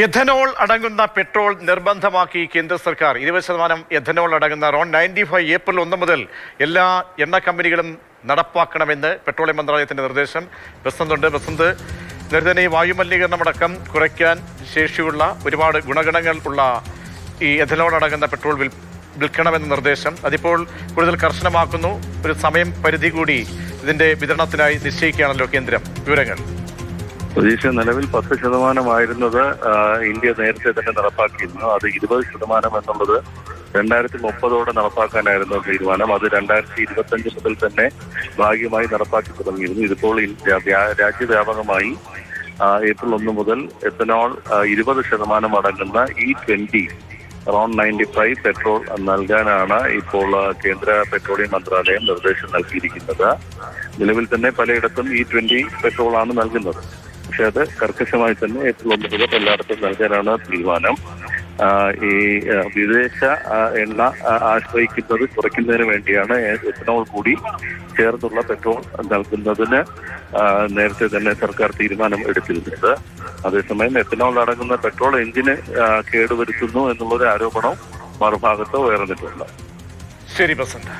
Ethanol അടങ്ങുന്ന petrol നിർബന്ധമാക്കി കേന്ദ്ര സർക്കാർ. 20% എഥനോൾ അടങ്ങുന്ന റോൺ 95 ഏപ്രിൽ 1 മുതൽ എല്ലാ എണ്ണ കമ്പനികളും നടപ്പാക്കണമെന്ന് പെട്രോളിയം മന്ത്രാലയത്തിന്റെ നിർദ്ദേശം. ബസന്ത്, നേരത്തെ ഈ വായുമലിനീകരണമടക്കം കുറയ്ക്കാൻ ശേഷിയുള്ള ഒരുപാട് ഗുണഗണങ്ങൾ ഉള്ള ഈ എഥനോൾ അടങ്ങുന്ന പെട്രോൾ വിൽക്കണമെന്ന നിർദ്ദേശം അതിപ്പോൾ കൂടുതൽ കർശനമാക്കുന്നു. ഒരു സമയം പരിധി കൂടി ഇതിന്റെ വിതരണത്തിനായി നിശ്ചയിക്കുകയാണല്ലോ കേന്ദ്രം. വിവരങ്ങൾ പ്രതീക്ഷ നിലവിൽ 10% ഇന്ത്യ നേരത്തെ തന്നെ നടപ്പാക്കിയിരുന്നു. അത് 20% എന്നുള്ളത് 2030 നടപ്പാക്കാനായിരുന്നു തീരുമാനം. അത് 2025 മുതൽ തന്നെ ഭാഗികമായി നടപ്പാക്കി തുടങ്ങിയിരുന്നു. ഇതിപ്പോൾ രാജ്യവ്യാപകമായി ഏപ്രിൽ 1 മുതൽ എത്തനോൾ 20% അടങ്ങുന്ന E20 റോൺ 95 പെട്രോൾ നൽകാനാണ് ഇപ്പോൾ കേന്ദ്ര പെട്രോളിയം മന്ത്രാലയം നിർദ്ദേശം നൽകിയിരിക്കുന്നത്. നിലവിൽ തന്നെ പലയിടത്തും E20 പെട്രോളാണ് നൽകുന്നത്. പക്ഷെ അത് കർക്കശമായി തന്നെ ഏപ്രിൽ 1 മുതൽ എല്ലായിടത്തും നൽകാനാണ് തീരുമാനം. ഈ വിദേശ എണ്ണ ആശ്രയിക്കുന്നത് കുറയ്ക്കുന്നതിന് വേണ്ടിയാണ് എഥനോൾ കൂടി ചേർന്നുള്ള പെട്രോൾ നൽകുന്നതിന് നേരത്തെ തന്നെ സർക്കാർ തീരുമാനം എടുത്തിരുന്നത്. അതേസമയം എഥനോൾ അടങ്ങുന്ന പെട്രോൾ എഞ്ചിന് കേടുവരുത്തുന്നു എന്നുള്ളൊരു ആരോപണം മറുഭാഗത്ത് ഉയർന്നിട്ടുണ്ട്. ശരി ബസന്ത്.